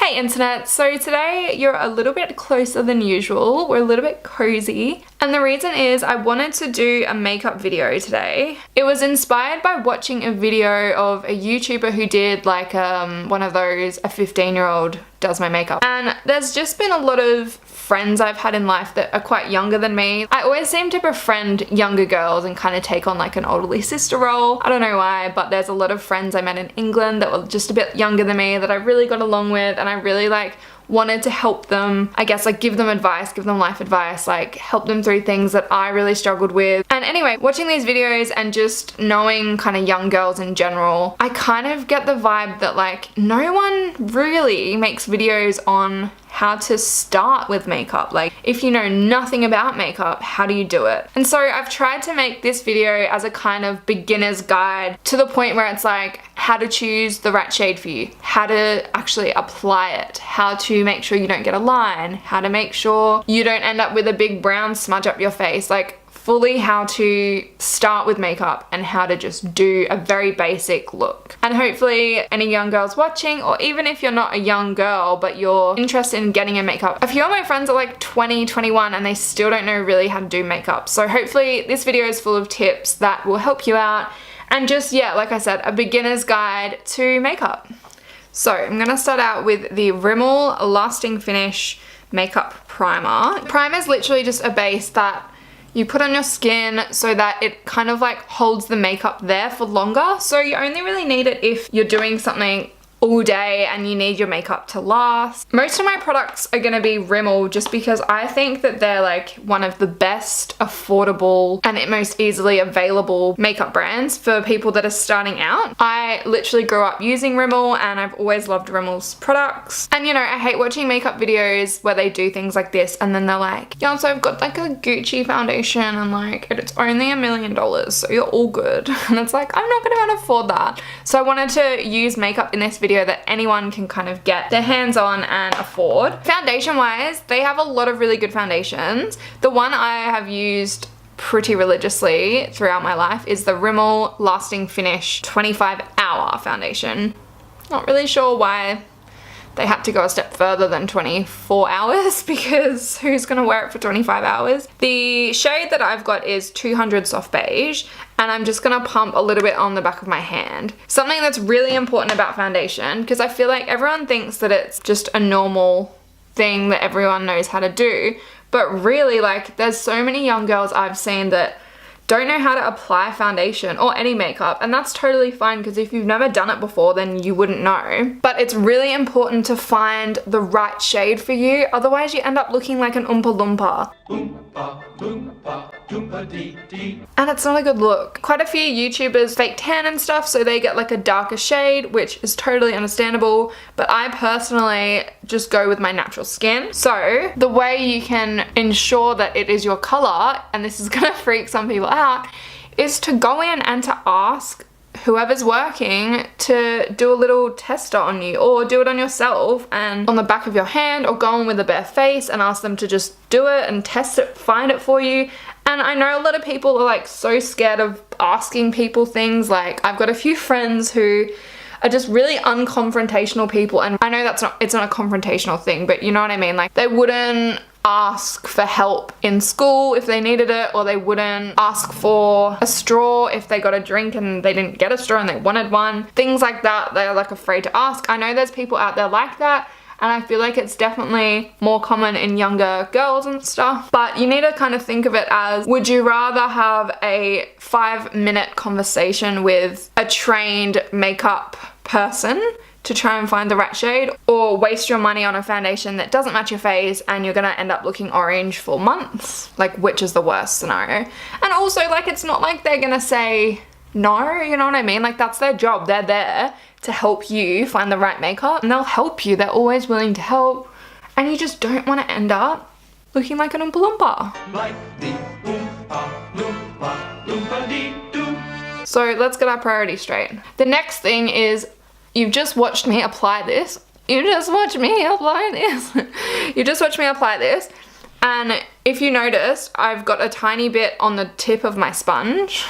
Hey internet, so today you're a little bit closer than usual. We're a little bit cozy. And the reason is I wanted to do a makeup video today. It was inspired by watching a video of a YouTuber who did like one of those, a 15-year-old does my makeup. And there's just been a lot of friends I've had in life that are quite younger than me. I always seem to befriend younger girls and kind of take on like an elderly sister role. I don't know why, but there's a lot of friends I met in England that were just a bit younger than me that I really got along with, and I really like wanted to help them, I guess, like give them advice, give them life advice, like help them through things that I really struggled with. And anyway, watching these videos and just knowing kind of young girls in general, I kind of get the vibe that like no one really makes videos on how to start with makeup. Like if you know nothing about makeup, how do you do it? And so I've tried to make this video as a kind of beginner's guide to the point where it's like how to choose the right shade for you, how to actually apply it, how to make sure you don't get a line, how to make sure you don't end up with a big brown smudge up your face, like fully how to start with makeup and how to just do a very basic look. And hopefully any young girls watching, or even if you're not a young girl but you're interested in getting a makeup. A few of my friends are like 20, 21 and they still don't know really how to do makeup. So hopefully this video is full of tips that will help you out and just, yeah, like I said, a beginner's guide to makeup. So I'm gonna start out with the Rimmel Lasting Finish Makeup Primer. Primer is literally just a base that you put on your skin so that it kind of like holds the makeup there for longer. So you only really need it if you're doing something all day and you need your makeup to last. Most of my products are gonna be Rimmel just because I think that they're like one of the best affordable and most easily available makeup brands for people that are starting out. I literally grew up using Rimmel and I've always loved Rimmel's products. And you know, I hate watching makeup videos where they do things like this and then they're like, yeah, so I've got like a Gucci foundation and like it's only $1 million, so you're all good. And it's like, I'm not gonna be able to afford that. So I wanted to use makeup in this video that anyone can kind of get their hands on and afford. Foundation wise, they have a lot of really good foundations. The one I have used pretty religiously throughout my life is the Rimmel Lasting Finish 25-hour foundation. Not really sure why they had to go a step further than 24 hours because who's gonna wear it for 25 hours? The shade that I've got is 200 Soft Beige and I'm just gonna pump a little bit on the back of my hand. Something that's really important about foundation, because I feel like everyone thinks that it's just a normal thing that everyone knows how to do, but really like there's so many young girls I've seen that don't know how to apply foundation or any makeup, and that's totally fine because if you've never done it before then you wouldn't know. But it's really important to find the right shade for you, otherwise you end up looking like an Oompa Loompa. Oompa, Loompa, Doompa Dee Dee. And it's not a good look. Quite a few YouTubers fake tan and stuff so they get like a darker shade, which is totally understandable, but I personally just go with my natural skin. So the way you can ensure that it is your color, and this is gonna freak some people out, is to go in and to ask whoever's working to do a little tester on you, or do it on yourself and on the back of your hand, or go in with a bare face and ask them to just do it and test it, find it for you. And I know a lot of people are like so scared of asking people things. Like I've got a few friends who are just really unconfrontational people, and I know it's not a confrontational thing, but you know what I mean, like they wouldn't ask for help in school if they needed it, or they wouldn't ask for a straw if they got a drink and they didn't get a straw and they wanted one. Things like that, they're like afraid to ask. I know there's people out there like that, and I feel like it's definitely more common in younger girls and stuff. But you need to kind of think of it as, would you rather have a 5-minute conversation with a trained makeup person to try and find the right shade, or waste your money on a foundation that doesn't match your face and you're gonna end up looking orange for months? Like, which is the worst scenario? And also, like, it's not like they're gonna say no, you know what I mean? Like, that's their job. They're there to help you find the right makeup and they'll help you. They're always willing to help, and you just don't want to end up looking like an Oompa Loompa. Like the Oompa Loompa, Loompa Dee Doo. So let's get our priorities straight. The next thing is, you've just watched me apply this. You just watched me apply this. You just watched me apply this. And if you notice, I've got a tiny bit on the tip of my sponge.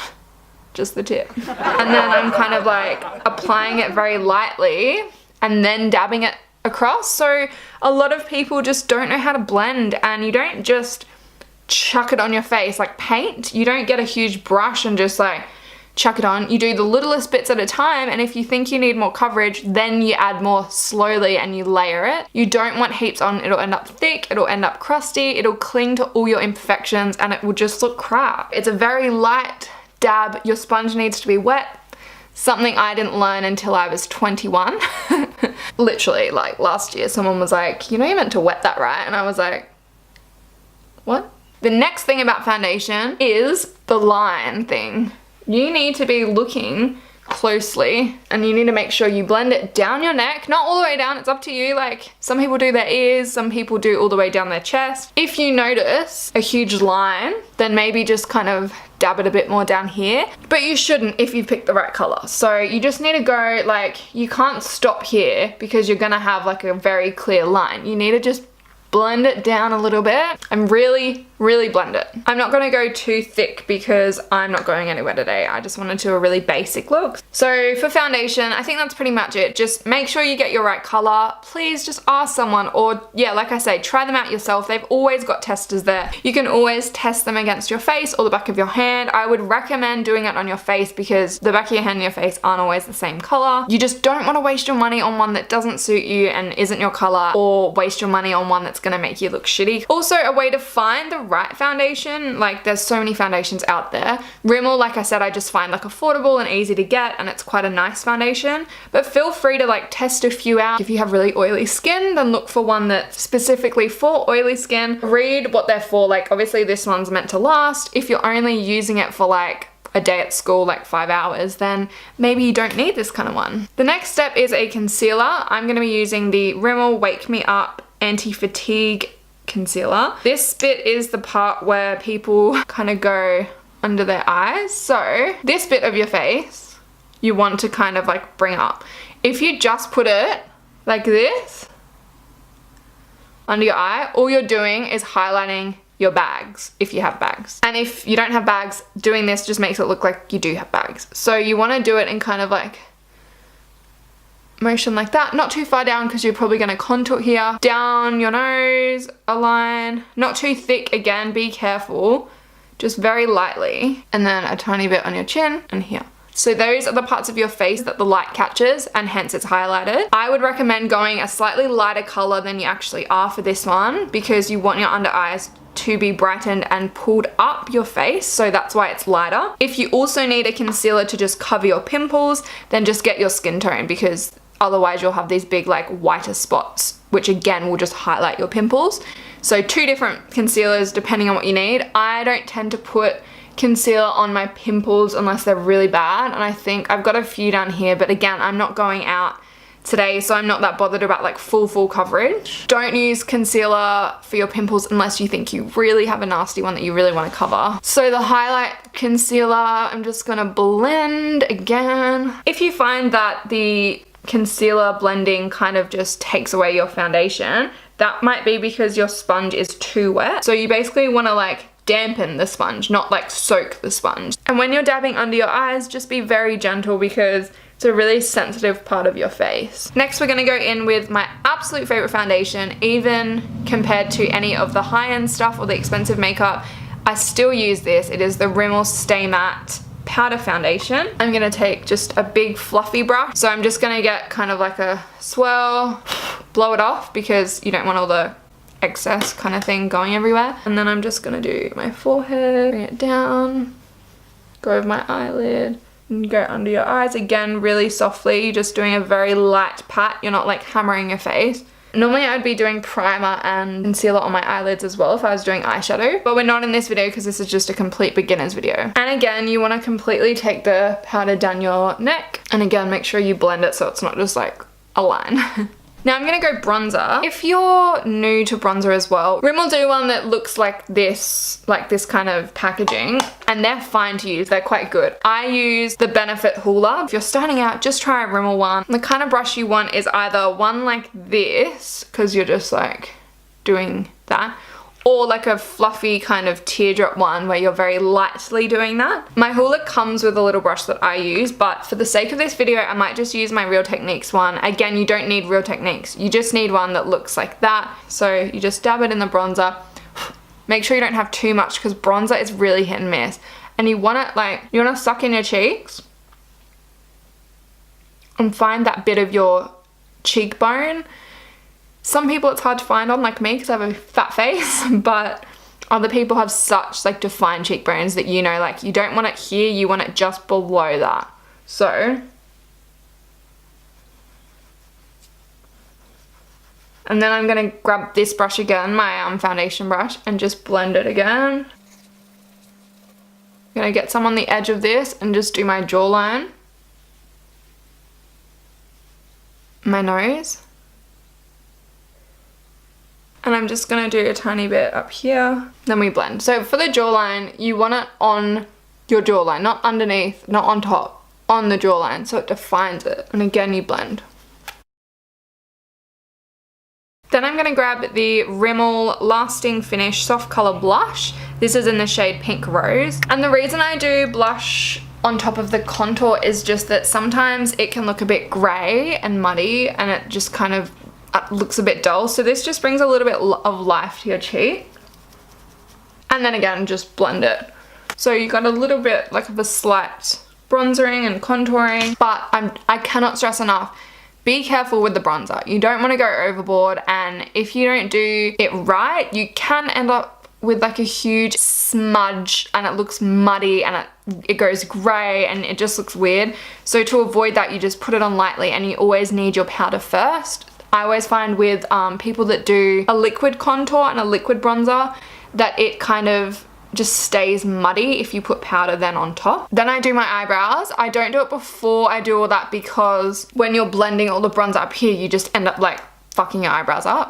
Just the tip. And then I'm kind of like applying it very lightly and then dabbing it across. So a lot of people just don't know how to blend, and you don't just chuck it on your face like paint. You don't get a huge brush and just like chuck it on. You do the littlest bits at a time, and if you think you need more coverage, then you add more slowly and you layer it. You don't want heaps on. It'll end up thick, it'll end up crusty, it'll cling to all your imperfections, and it will just look crap. It's a very light dab. Your sponge needs to be wet. Something I didn't learn until I was 21. Literally, like last year, someone was like, you know you're meant to wet that, right? And I was like, what? The next thing about foundation is the line thing. You need to be looking closely, and you need to make sure you blend it down your neck, not all the way down, it's up to you. Like some people do their ears, some people do all the way down their chest. If you notice a huge line, then maybe just kind of dab it a bit more down here, but you shouldn't if you pick the right color. So you just need to go, like, you can't stop here because you're gonna have like a very clear line. You need to just blend it down a little bit and really blend it. I'm not gonna go too thick because I'm not going anywhere today. I just wanted to do a really basic look. So for foundation, I think that's pretty much it. Just make sure you get your right color. Please just ask someone, or yeah, like I say, try them out yourself. They've always got testers there. You can always test them against your face or the back of your hand. I would recommend doing it on your face because the back of your hand and your face aren't always the same color. You just don't want to waste your money on one that doesn't suit you and isn't your color, or waste your money on one that's gonna make you look shitty. Also, a way to find the right foundation, like there's so many foundations out there. Rimmel, like I said, I just find like affordable and easy to get, and it's quite a nice foundation, but feel free to like test a few out. If you have really oily skin, then look for one that's specifically for oily skin. Read what they're for. Like obviously this one's meant to last. If you're only using it for like a day at school, like 5 hours, then maybe you don't need this kind of one. The next step is a concealer. I'm going to be using the Rimmel Wake Me Up Anti-Fatigue Concealer. This bit is the part where people kind of go under their eyes. So this bit of your face, you want to kind of like bring up. If you just put it like this under your eye, all you're doing is highlighting your bags, if you have bags. And if you don't have bags, doing this just makes it look like you do have bags. So you want to do it in kind of like motion like that, not too far down because you're probably going to contour here, down your nose, a line, not too thick, again, be careful, just very lightly, and then a tiny bit on your chin and here. So those are the parts of your face that the light catches, and hence it's highlighted. I would recommend going a slightly lighter color than you actually are for this one, because you want your under eyes to be brightened and pulled up your face, so that's why it's lighter. If you also need a concealer to just cover your pimples, then just get your skin tone, because otherwise you'll have these big like whiter spots, which again will just highlight your pimples. So 2 different concealers depending on what you need. I don't tend to put concealer on my pimples unless they're really bad, and I think I've got a few down here, but again, I'm not going out today, so I'm not that bothered about like full coverage. Don't use concealer for your pimples unless you think you really have a nasty one that you really want to cover. So the highlight concealer, I'm just gonna blend again. If you find that the concealer blending kind of just takes away your foundation, that might be because your sponge is too wet. So you basically want to like dampen the sponge, not like soak the sponge. And when you're dabbing under your eyes, just be very gentle because it's a really sensitive part of your face. Next, we're gonna go in with my absolute favorite foundation. Even compared to any of the high-end stuff or the expensive makeup, I still use this. It is the Rimmel Stay Matte Powder Foundation. I'm gonna take just a big fluffy brush. So I'm just gonna get kind of like a swirl, blow it off because you don't want all the excess kind of thing going everywhere. And then I'm just gonna do my forehead, bring it down, go over my eyelid, and go under your eyes again really softly. You're just doing a very light pat. You're not like hammering your face. Normally I'd be doing primer and concealer on my eyelids as well if I was doing eyeshadow, but we're not in this video because this is just a complete beginner's video. And again, you want to completely take the powder down your neck, and again, make sure you blend it so it's not just like a line. Now I'm gonna go bronzer. If you're new to bronzer as well, Rimmel do one that looks like this kind of packaging, and they're fine to use, they're quite good. I use the Benefit Hoola. If you're starting out, just try a Rimmel one. The kind of brush you want is either one like this, because you're just like doing that, or like a fluffy kind of teardrop one where you're very lightly doing that. My Hoola comes with a little brush that I use, but for the sake of this video, I might just use my Real Techniques one. Again, you don't need Real Techniques. You just need one that looks like that. So you just dab it in the bronzer. Make sure you don't have too much because bronzer is really hit and miss. And you want it like, you want to suck in your cheeks and find that bit of your cheekbone. Some people it's hard to find on, like me, because I have a fat face, but other people have such like defined cheekbones that, you know, like you don't want it here, you want it just below that. So, and then I'm gonna grab this brush again, my foundation brush, and just blend it again. I'm gonna get some on the edge of this and just do my jawline, my nose, and I'm just gonna do a tiny bit up here, then we blend. So for the jawline, you want it on your jawline, not underneath, not on top, on the jawline, so it defines it. And again, you blend. Then I'm gonna grab the Rimmel Lasting Finish Soft Color Blush. This is in the shade Pink Rose. And the reason I do blush on top of the contour is just that sometimes it can look a bit grey and muddy and it just kind of looks a bit dull. So this just brings a little bit of life to your cheek. And then again, just blend it. So you got a little bit like of a slight bronzering and contouring, but I cannot stress enough, be careful with the bronzer. You don't want to go overboard, and if you don't do it right, you can end up with like a huge smudge and it looks muddy and it goes grey and it just looks weird. So to avoid that, you just put it on lightly, and you always need your powder first. I always find with people that do a liquid contour and a liquid bronzer that it kind of just stays muddy if you put powder then on top. Then I do my eyebrows. I don't do it before I do all that because when you're blending all the bronzer up here, you just end up like fucking your eyebrows up.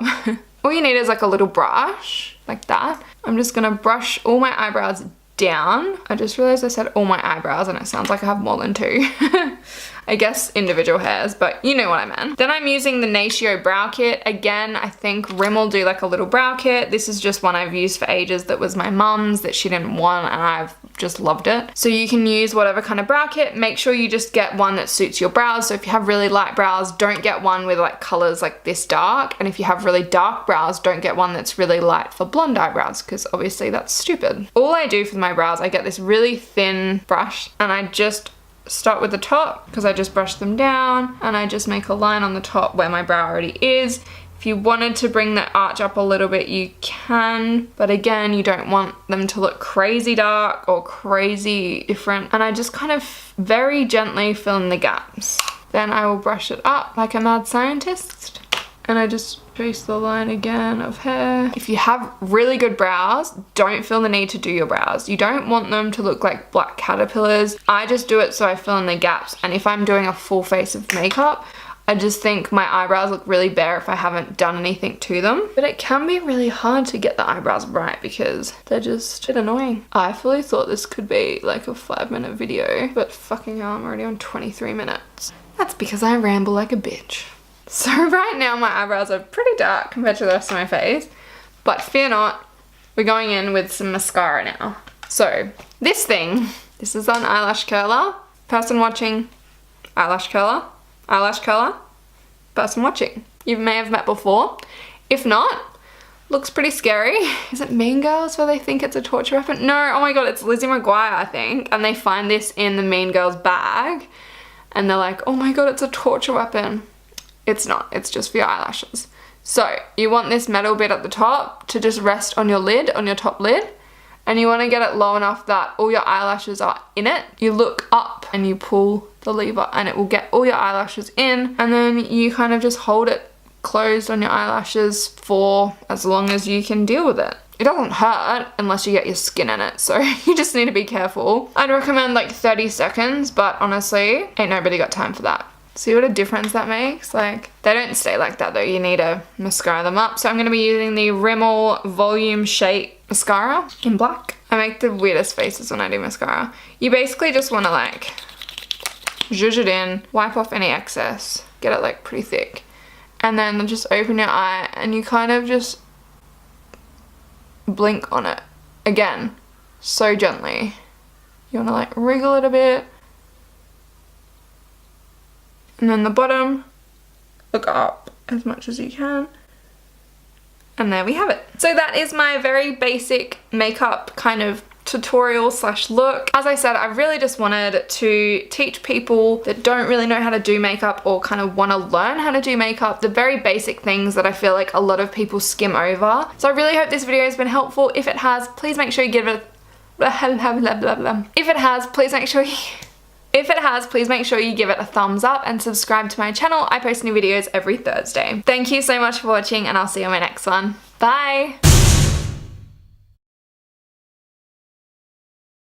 All you need is like a little brush like that. I'm just gonna brush all my eyebrows down. I just realized I said all my eyebrows and it sounds like I have more than two. I guess individual hairs, but you know what I meant. Then I'm using the Natio Brow Kit. Again, I think Rimmel do like a little brow kit. This is just one I've used for ages that was my mum's that she didn't want, and I've just loved it. So you can use whatever kind of brow kit. Make sure you just get one that suits your brows. So if you have really light brows, don't get one with like colors like this dark. And if you have really dark brows, don't get one that's really light for blonde eyebrows, because obviously that's stupid. All I do for my brows, I get this really thin brush and I just start with the top because I just brush them down and I just make a line on the top where my brow already is. If you wanted to bring the arch up a little bit, you can, but again, you don't want them to look crazy dark or crazy different. And I just kind of very gently fill in the gaps. Then I will brush it up like a mad scientist, and I just trace the line again of hair. If you have really good brows, don't feel the need to do your brows. You don't want them to look like black caterpillars. I just do it so I fill in the gaps. And if I'm doing a full face of makeup, I just think my eyebrows look really bare if I haven't done anything to them. But it can be really hard to get the eyebrows right because they're just a bit annoying. I fully thought this could be like a 5-minute video, but fucking hell, I'm already on 23 minutes. That's because I ramble like a bitch. So right now my eyebrows are pretty dark compared to the rest of my face, but fear not, we're going in with some mascara now. So this thing, this is an eyelash curler. Person watching, eyelash curler, eyelash curler, person watching. You may have met before. If not, looks pretty scary. Is it Mean Girls where they think it's a torture weapon? No, oh my god, it's Lizzie McGuire, I think. And they find this in the Mean Girls bag and they're like, oh my god, it's a torture weapon. It's not, it's just for your eyelashes. So you want this metal bit at the top to just rest on your lid, on your top lid, and you want to get it low enough that all your eyelashes are in it. You look up and you pull the lever and it will get all your eyelashes in, and then you kind of just hold it closed on your eyelashes for as long as you can deal with it. It doesn't hurt unless you get your skin in it, so you just need to be careful. I'd recommend like 30 seconds, but honestly, ain't nobody got time for that. See what a difference that makes? Like, they don't stay like that though. You need to mascara them up. So I'm going to be using the Rimmel Volume Shape Mascara in black. I make the weirdest faces when I do mascara. You basically just want to like zhuzh it in, wipe off any excess, get it like pretty thick. And then just open your eye and you kind of just blink on it. Again, so gently. You want to like wriggle it a bit. And then the bottom, look up as much as you can. And there we have it. So that is my very basic makeup kind of tutorial slash look. As I said, I really just wanted to teach people that don't really know how to do makeup or kind of want to learn how to do makeup, the very basic things that I feel like a lot of people skim over. So I really hope this video has been helpful. If it has, please make sure you give it If it has, please make sure you give it a thumbs up and subscribe to my channel. I post new videos every Thursday. Thank you so much for watching, and I'll see you on my next one. Bye!